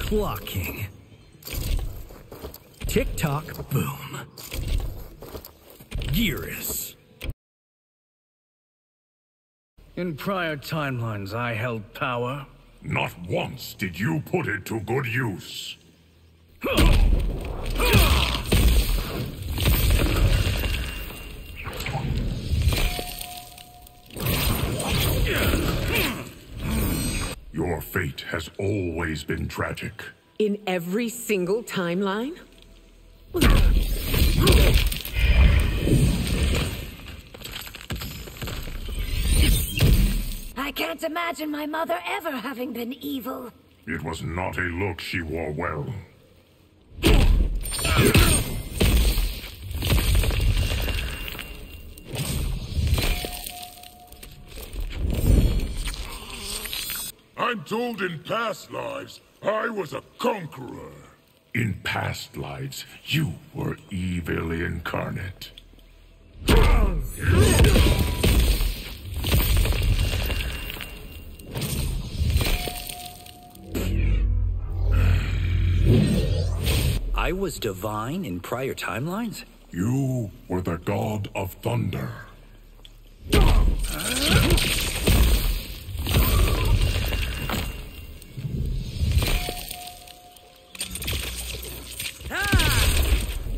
Clocking. Tick-tock, boom. Geras. In prior timelines, I held power. Not once did you put it to good use. Your fate has always been tragic. In every single timeline? I can't imagine my mother ever having been evil. It was not a look she wore well. I'm told in past lives, I was a conqueror. In past lives, you were evil incarnate. I was divine in prior timelines? You were the god of thunder.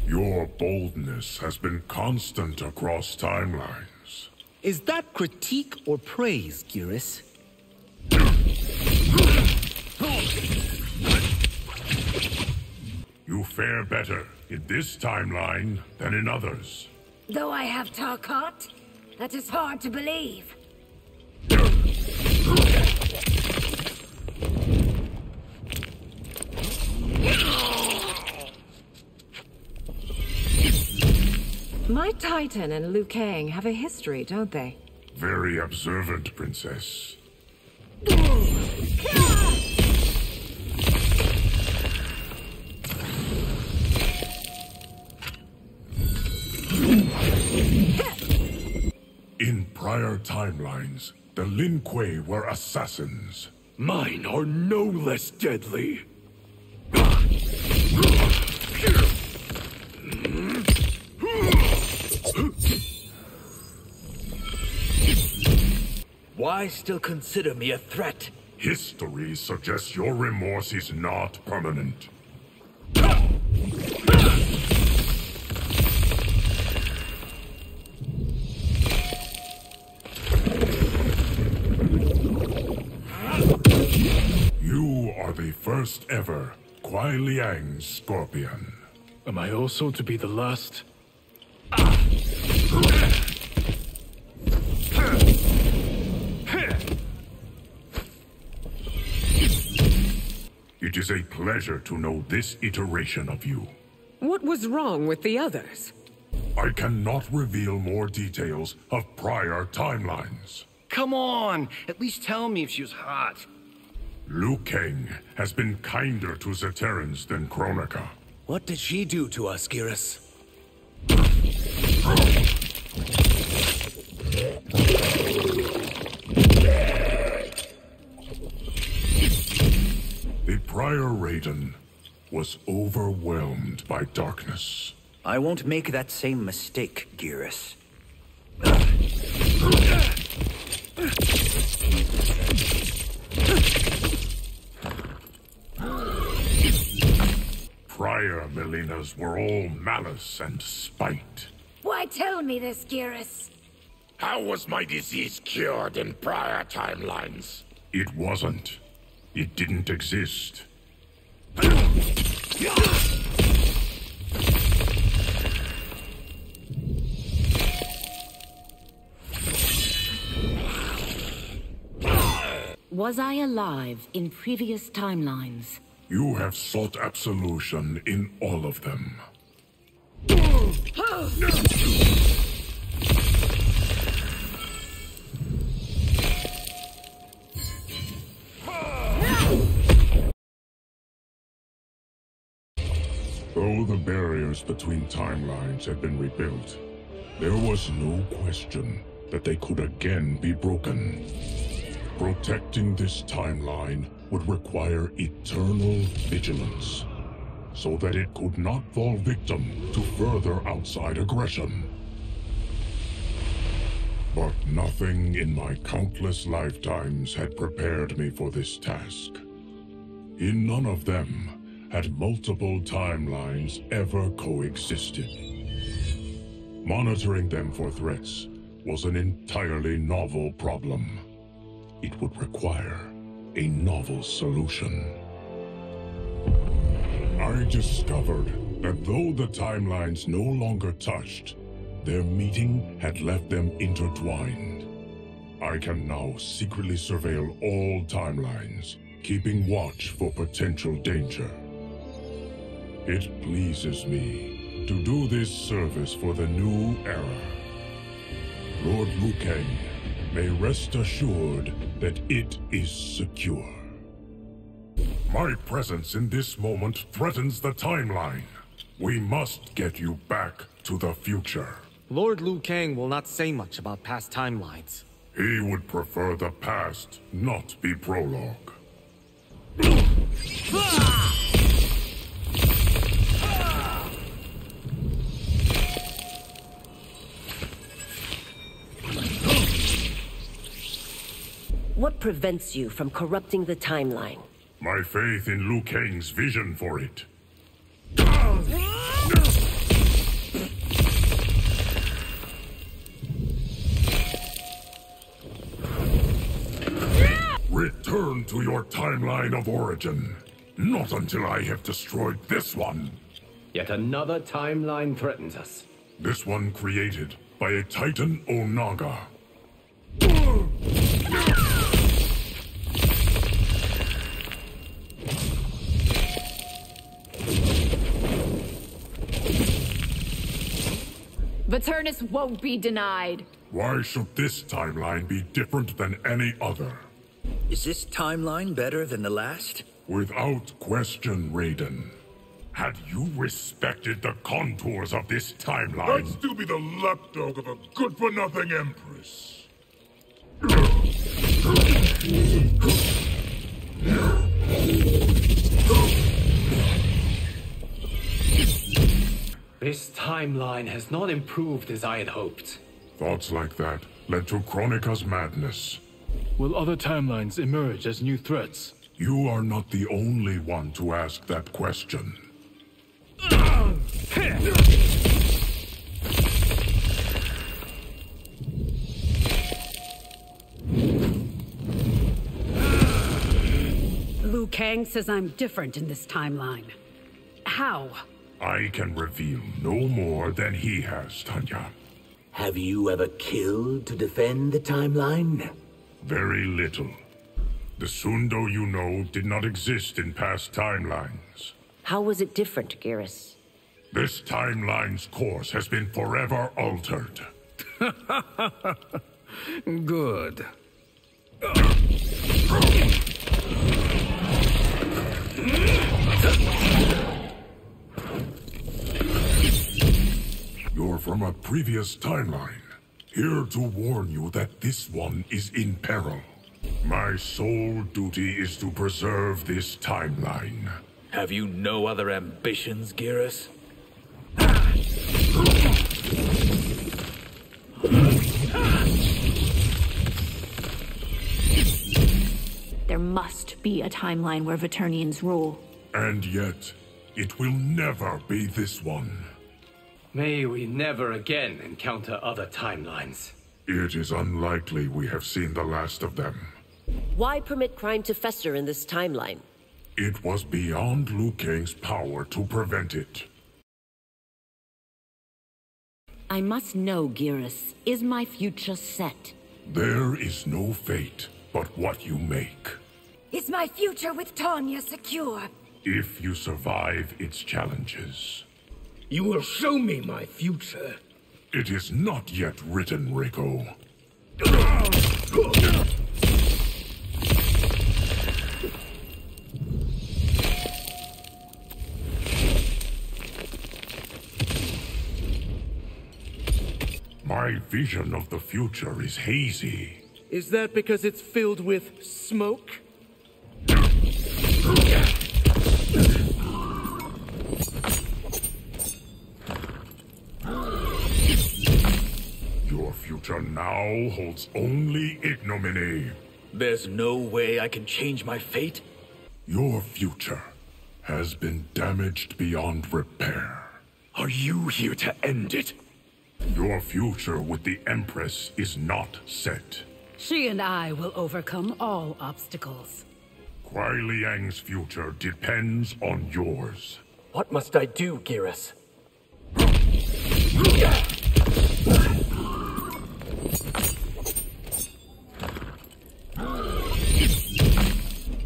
Your boldness has been constant across timelines. Is that critique or praise, Geras? You fare better in this timeline than in others. Though I have Tarkat, that is hard to believe. My Titan and Liu Kang have a history, don't they? Very observant, Princess. In prior timelines, the Lin Kuei were assassins. Mine are no less deadly. Why still consider me a threat? History suggests your remorse is not permanent. You are the first ever Kuai Liang Scorpion. Am I also to be the last? It is a pleasure to know this iteration of you. What was wrong with the others? I cannot reveal more details of prior timelines. Come on! At least tell me if she was hot. Liu Kang has been kinder to Zaterrans than Kronika. What did she do to us, Geras? The prior Raiden was overwhelmed by darkness. I won't make that same mistake, Geras. Prior Mileenas were all malice and spite. Why tell me this, Geras? How was my disease cured in prior timelines? It wasn't. It didn't exist. Was I alive in previous timelines? You have sought absolution in all of them. Though the barriers between timelines had been rebuilt, there was no question that they could again be broken. Protecting this timeline would require eternal vigilance, so that it could not fall victim to further outside aggression. But nothing in my countless lifetimes had prepared me for this task. In none of them had multiple timelines ever coexisted. Monitoring them for threats was an entirely novel problem. It would require a novel solution. I discovered that though the timelines no longer touched, their meeting had left them intertwined. I can now secretly surveil all timelines, keeping watch for potential danger. It pleases me to do this service for the new era. Lord Liu Kang may rest assured that it is secure. My presence in this moment threatens the timeline. We must get you back to the future. Lord Liu Kang will not say much about past timelines. He would prefer the past not be prologue. What prevents you from corrupting the timeline? My faith in Liu Kang's vision for it. Return to your timeline of origin. Not until I have destroyed this one. Yet another timeline threatens us. This one created by a Titan Onaga. Veternus won't be denied. Why should this timeline be different than any other? Is this timeline better than the last? Without question, Raiden. Had you respected the contours of this timeline... I'd still be the lapdog of a good-for-nothing empress. This timeline has not improved as I had hoped. Thoughts like that led to Kronika's madness. Will other timelines emerge as new threats? You are not the only one to ask that question. Liu Kang says I'm different in this timeline. How? I can reveal no more than he has, Tanya. Have you ever killed to defend the timeline? Very little. The Sundo you know did not exist in past timelines. How was it different, Geras? This timeline's course has been forever altered. Good. You're from a previous timeline. Here to warn you that this one is in peril. My sole duty is to preserve this timeline. Have you no other ambitions, Geras? There must be a timeline where Veternians rule. And yet, it will never be this one. May we never again encounter other timelines. It is unlikely we have seen the last of them. Why permit crime to fester in this timeline? It was beyond Liu Kang's power to prevent it. I must know, Geras. Is my future set? There is no fate but what you make. Is my future with Tanya secure? If you survive its challenges. You will show me my future. It is not yet written, Reiko. My vision of the future is hazy. Is that because it's filled with smoke? future now holds only ignominy. There's no way I can change my fate? Your future has been damaged beyond repair. Are you here to end it? Your future with the Empress is not set. She and I will overcome all obstacles. Kuai Liang's future depends on yours. What must I do, Geras?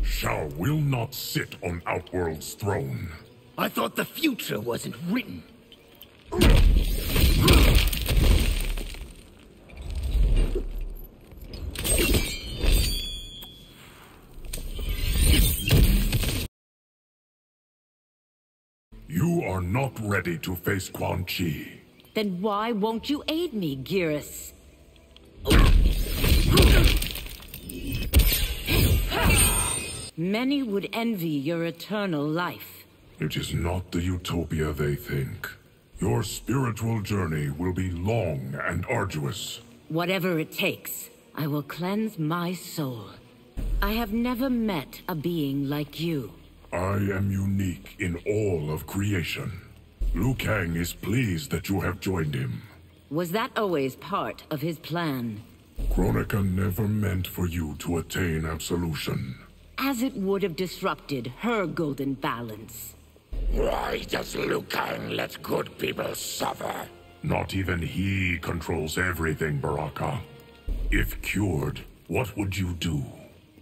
Shao will not sit on Outworld's throne. I thought the future wasn't written. You are not ready to face Quan Chi. Then why won't you aid me, Geras? Many would envy your eternal life. It is not the utopia they think. Your spiritual journey will be long and arduous. Whatever it takes, I will cleanse my soul. I have never met a being like you. I am unique in all of creation. Liu Kang is pleased that you have joined him. Was that always part of his plan? Kronika never meant for you to attain absolution. As it would have disrupted her golden balance. Why does Liu Kang let good people suffer? Not even he controls everything, Baraka. If cured, what would you do?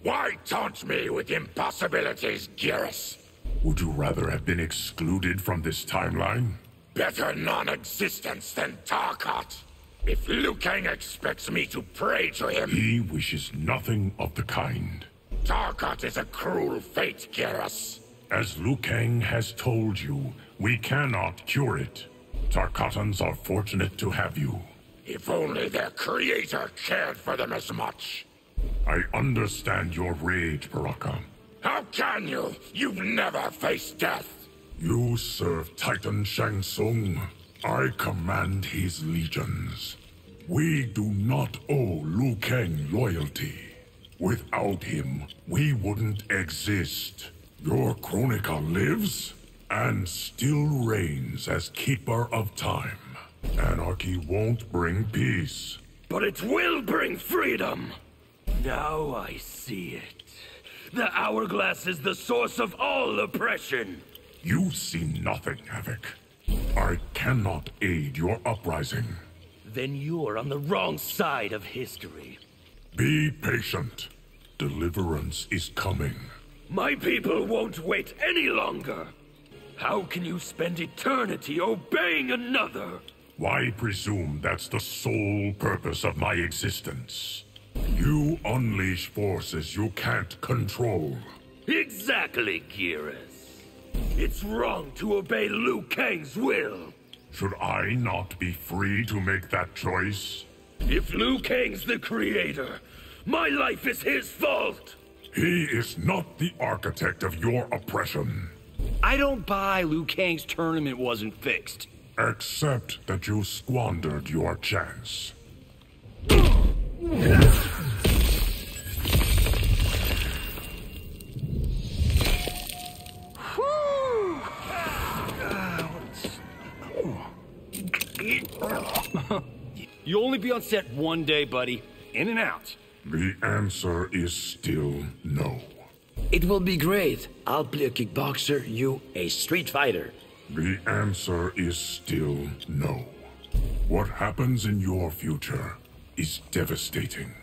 Why taunt me with impossibilities, Geras? Would you rather have been excluded from this timeline? Better non-existence than Tarkat. If Liu Kang expects me to pray to him... He wishes nothing of the kind. Tarkat is a cruel fate, Geras. As Liu Kang has told you, we cannot cure it. Tarkatans are fortunate to have you. If only their creator cared for them as much. I understand your rage, Baraka. How can you? You've never faced death. You serve Titan Shang Tsung. I command his legions. We do not owe Liu Kang loyalty. Without him, we wouldn't exist. Your Kronika lives and still reigns as Keeper of Time. Anarchy won't bring peace. But it will bring freedom! Now I see it. The hourglass is the source of all oppression. You see nothing, Havik. I cannot aid your uprising. Then you're on the wrong side of history. Be patient. Deliverance is coming. My people won't wait any longer. How can you spend eternity obeying another? Why presume that's the sole purpose of my existence? You unleash forces you can't control. Exactly, Geras. It's wrong to obey Liu Kang's will. Should I not be free to make that choice? If Liu Kang's the creator, my life is his fault! He is not the architect of your oppression. I don't buy Liu Kang's tournament wasn't fixed. Except that you squandered your chance. You'll only be on set one day, buddy. In and out. The answer is still no. It will be great. I'll play a kickboxer, you a street fighter. The answer is still no. What happens in your future is devastating.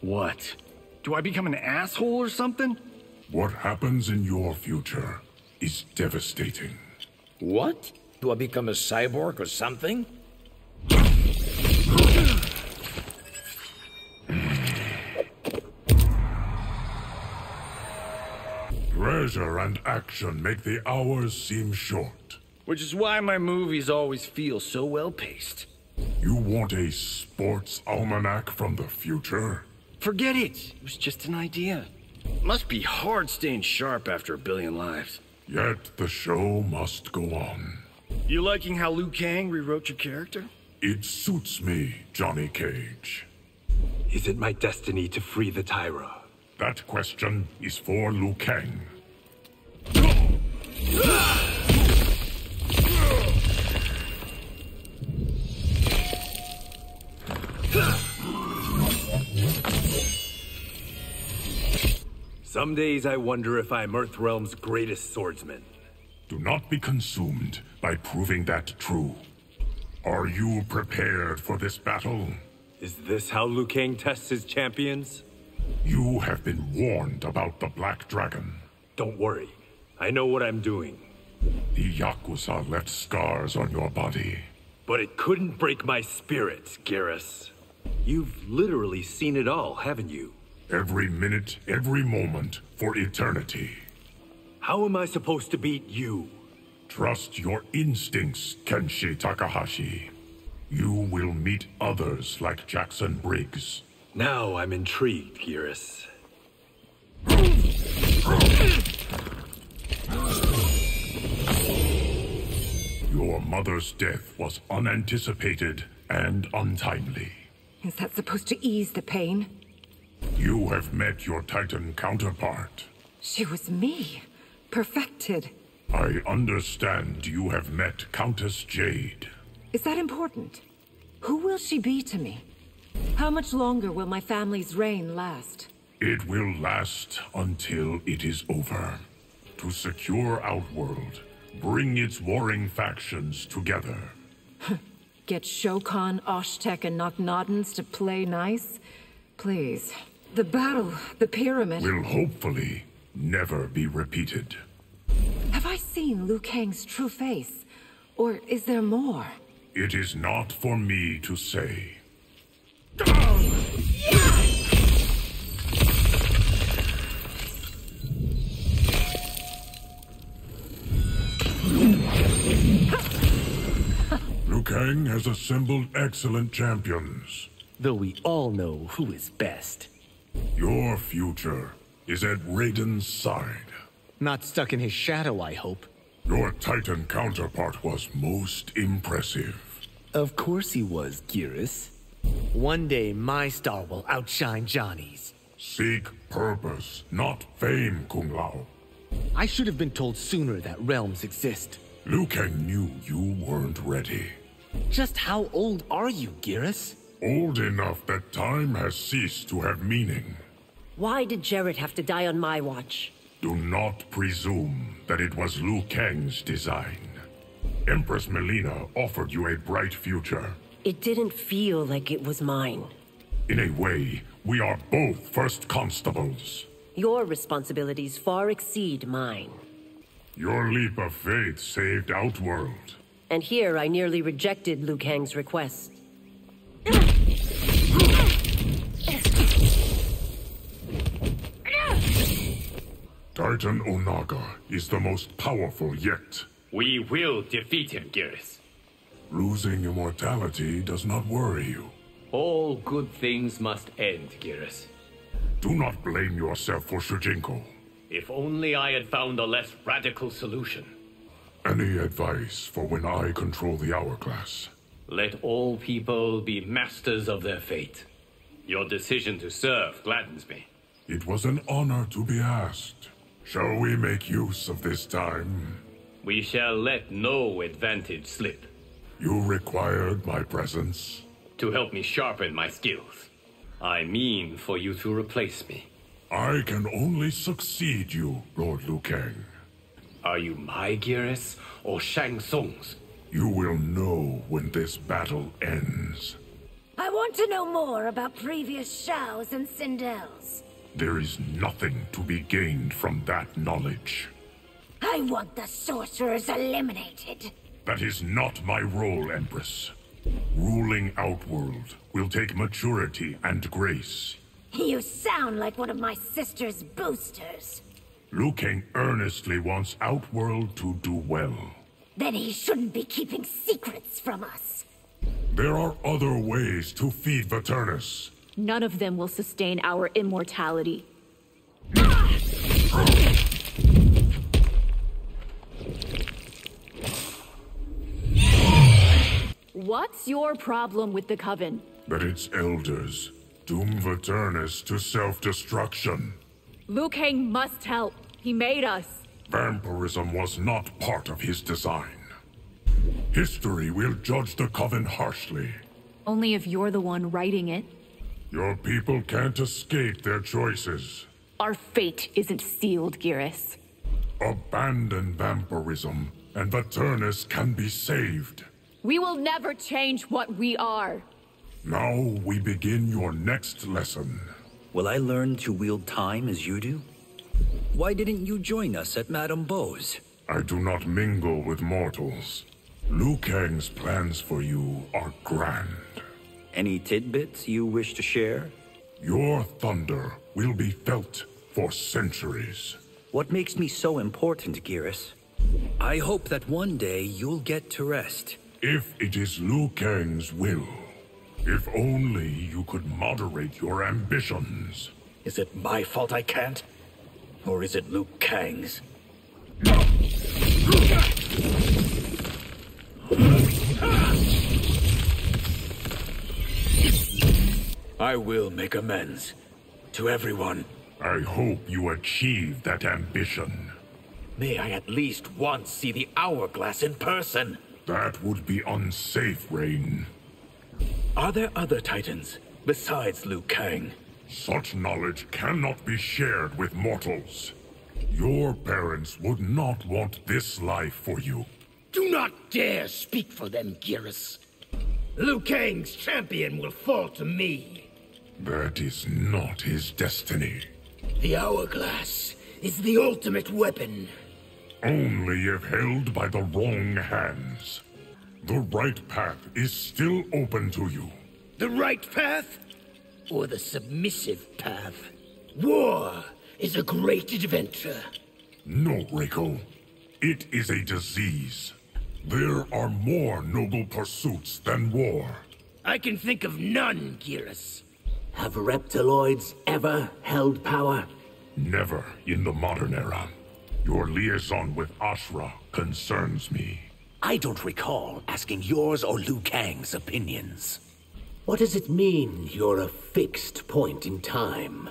What? Do I become an asshole or something? What happens in your future is devastating. What? Do I become a cyborg or something? Pleasure and action make the hours seem short. Which is why my movies always feel so well-paced. You want a sports almanac from the future? Forget it. It was just an idea. Must be hard staying sharp after 1 billion lives. Yet the show must go on. You liking how Liu Kang rewrote your character? It suits me, Johnny Cage. Is it my destiny to free the Tyra? That question is for Liu Kang. Some days I wonder if I'm Earthrealm's greatest swordsman. Do not be consumed by proving that true. Are you prepared for this battle? Is this how Liu Kang tests his champions? You have been warned about the Black Dragon. Don't worry. I know what I'm doing. The Yakuza left scars on your body. But it couldn't break my spirit, Geras. You've literally seen it all, haven't you? Every minute, every moment, for eternity. How am I supposed to beat you? Trust your instincts, Kenshi Takahashi. You will meet others like Jackson Briggs. Now I'm intrigued, Geras. Your mother's death was unanticipated and untimely. Is that supposed to ease the pain? You have met your Titan counterpart. She was me. Perfected. I understand you have met Countess Jade. Is that important? Who will she be to me? How much longer will my family's reign last? It will last until it is over. To secure Outworld, bring its warring factions together. Get Shokan, Oshtek, and Knocknoddins to play nice? Please. The battle, the pyramid... will hopefully never be repeated. Have I seen Liu Kang's true face? Or is there more? It is not for me to say. Liu Kang has assembled excellent champions. Though we all know who is best. Your future is at Raiden's side. Not stuck in his shadow, I hope. Your Titan counterpart was most impressive. Of course he was, Geras. One day my star will outshine Johnny's. Seek purpose, not fame, Kung Lao. I should have been told sooner that realms exist. Liu Kang knew you weren't ready. Just how old are you, Geras? Old enough that time has ceased to have meaning. Why did Jared have to die on my watch? Do not presume that it was Liu Kang's design. Empress Mileena offered you a bright future. It didn't feel like it was mine. In a way, we are both first constables. Your responsibilities far exceed mine. Your leap of faith saved Outworld. And here I nearly rejected Liu Kang's request. Titan Onaga is the most powerful yet. We will defeat him, Geras. Losing immortality does not worry you. All good things must end, Geras. Do not blame yourself for Shujinko. If only I had found a less radical solution. Any advice for when I control the hourglass? Let all people be masters of their fate. Your decision to serve gladdens me. It was an honor to be asked. Shall we make use of this time? We shall let no advantage slip. You required my presence? To help me sharpen my skills. I mean for you to replace me. I can only succeed you, Lord Liu Kang. Are you my Geras or Shang Tsung's? You will know when this battle ends. I want to know more about previous Shaos and Sindels. There is nothing to be gained from that knowledge. I want the sorcerers eliminated. That is not my role, Empress. Ruling Outworld will take maturity and grace. You sound like one of my sister's boosters. Liu Kang earnestly wants Outworld to do well. Then he shouldn't be keeping secrets from us. There are other ways to feed Viternus. None of them will sustain our immortality. What's your problem with the Coven? That its elders doom Vaternis to self-destruction. Liu Kang must help. He made us. Vampirism was not part of his design. History will judge the Coven harshly. Only if you're the one writing it. Your people can't escape their choices. Our fate isn't sealed, Geras. Abandon vampirism, and Vaternis can be saved. We will never change what we are. Now we begin your next lesson. Will I learn to wield time as you do? Why didn't you join us at Madame Beau's? I do not mingle with mortals. Liu Kang's plans for you are grand. Any tidbits you wish to share? Your thunder will be felt for centuries. What makes me so important, Geras? I hope that one day you'll get to rest. If it is Liu Kang's will. If only you could moderate your ambitions. Is it my fault I can't? Or is it Liu Kang's? I will make amends. To everyone. I hope you achieve that ambition. May I at least once see the hourglass in person? That would be unsafe, Rain. Are there other Titans besides Liu Kang? Such knowledge cannot be shared with mortals. Your parents would not want this life for you. Do not dare speak for them, Geras. Liu Kang's champion will fall to me. That is not his destiny. The hourglass is the ultimate weapon. Only if held by the wrong hands. The right path is still open to you. The right path? Or the submissive path? War is a great adventure. No, Reiko. It is a disease. There are more noble pursuits than war. I can think of none, Geras. Have reptiloids ever held power? Never in the modern era. Your liaison with Ashrah concerns me. I don't recall asking yours or Liu Kang's opinions. What does it mean you're a fixed point in time?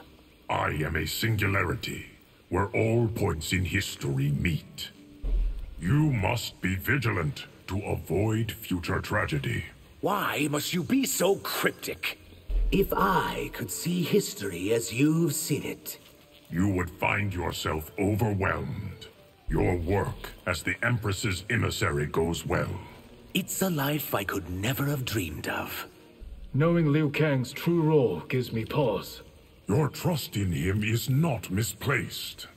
I am a singularity, where all points in history meet. You must be vigilant to avoid future tragedy. Why must you be so cryptic? If I could see history as you've seen it, you would find yourself overwhelmed. Your work as the Empress's emissary goes well. It's a life I could never have dreamed of. Knowing Liu Kang's true role gives me pause. Your trust in him is not misplaced.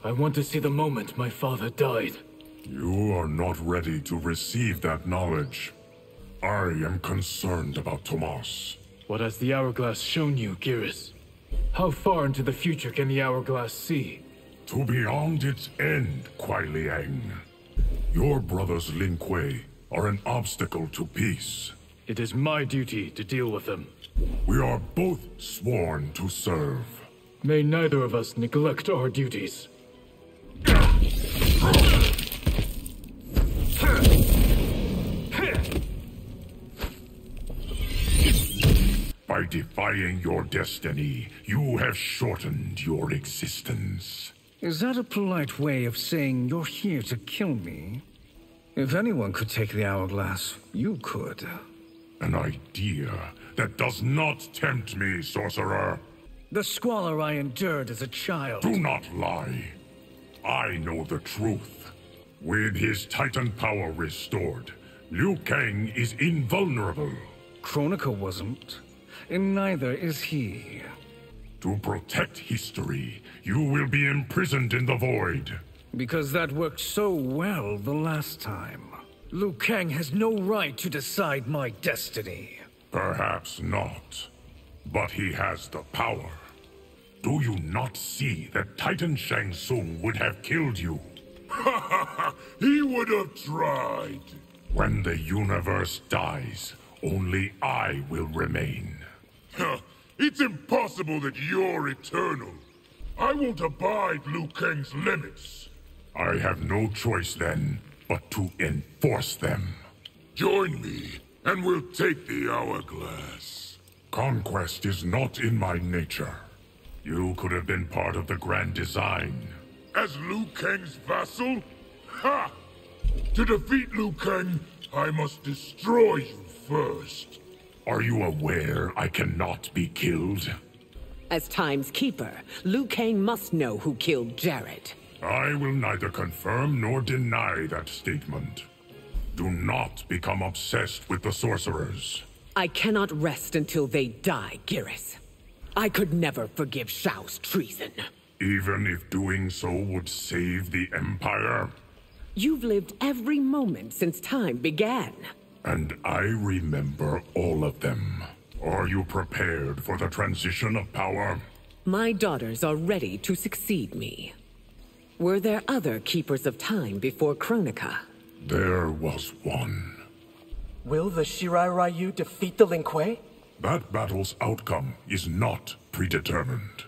I want to see the moment my father died. You are not ready to receive that knowledge. I am concerned about Tomas. What has the hourglass shown you, Geras? How far into the future can the hourglass see? To beyond its end, Kuai Liang. Your brothers Lin Kuei are an obstacle to peace. It is my duty to deal with them. We are both sworn to serve. May neither of us neglect our duties. By defying your destiny, you have shortened your existence. Is that a polite way of saying you're here to kill me? If anyone could take the hourglass, you could. An idea that does not tempt me, sorcerer. The squalor I endured as a child. Do not lie. I know the truth. With his Titan power restored, Liu Kang is invulnerable. Kronika wasn't, and neither is he. To protect history, you will be imprisoned in the void. Because that worked so well the last time. Liu Kang has no right to decide my destiny. Perhaps not. But he has the power. Do you not see that Titan Shang Tsung would have killed you? He would have tried. When the universe dies, only I will remain. It's impossible that you're eternal. I won't abide Liu Kang's limits. I have no choice then, but to enforce them. Join me, and will take the hourglass. Conquest is not in my nature. You could have been part of the grand design. As Liu Kang's vassal? Ha! To defeat Liu Kang, I must destroy you first. Are you aware I cannot be killed? As Time's Keeper, Liu Kang must know who killed Jared. I will neither confirm nor deny that statement. Do not become obsessed with the sorcerers. I cannot rest until they die, Geras. I could never forgive Shao's treason. Even if doing so would save the Empire? You've lived every moment since time began. And I remember all of them. Are you prepared for the transition of power? My daughters are ready to succeed me. Were there other Keepers of Time before Chronica? There was one. Will the Shirai Ryu defeat the Lin Kuei? That battle's outcome is not predetermined.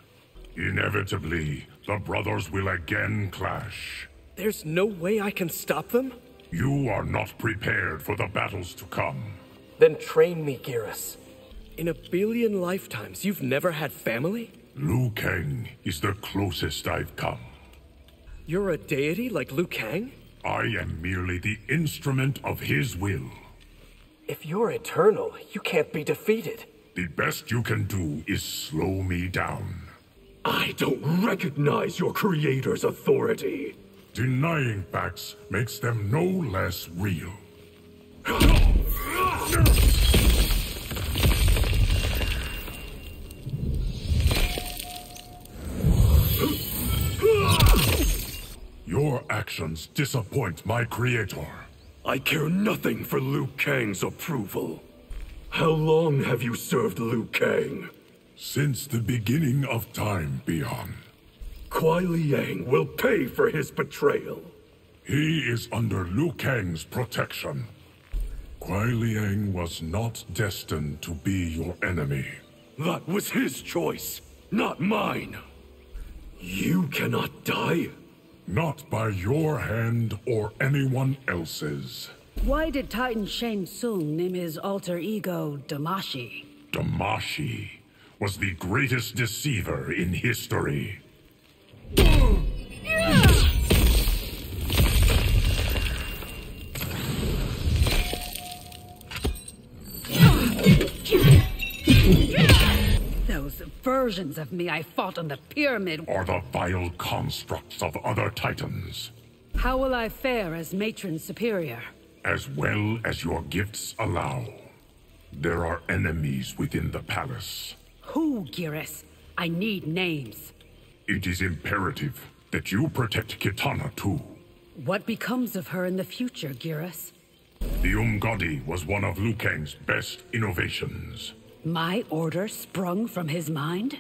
Inevitably, the brothers will again clash. There's no way I can stop them? You are not prepared for the battles to come. Then train me, Geras. In a billion lifetimes, you've never had family? Liu Kang is the closest I've come. You're a deity like Liu Kang? I am merely the instrument of his will. If you're eternal, you can't be defeated. The best you can do is slow me down. I don't recognize your creator's authority. Denying facts makes them no less real. Your actions disappoint my creator. I care nothing for Liu Kang's approval. How long have you served Liu Kang? Since the beginning of time beyond. Kuai Liang will pay for his betrayal. He is under Liu Kang's protection. Kuai Liang was not destined to be your enemy. That was his choice, not mine. You cannot die. Not by your hand or anyone else's. Why did Titan Shang Tsung name his alter ego Damashi? Damashi was the greatest deceiver in history. Those versions of me I fought on the pyramid are the vile constructs of other titans. How will I fare as Matron Superior? As well as your gifts allow. There are enemies within the palace. Who, Geras? I need names. It is imperative that you protect Kitana too. What becomes of her in the future, Geras? The Umgadi was one of Liu Kang's best innovations. My order sprung from his mind?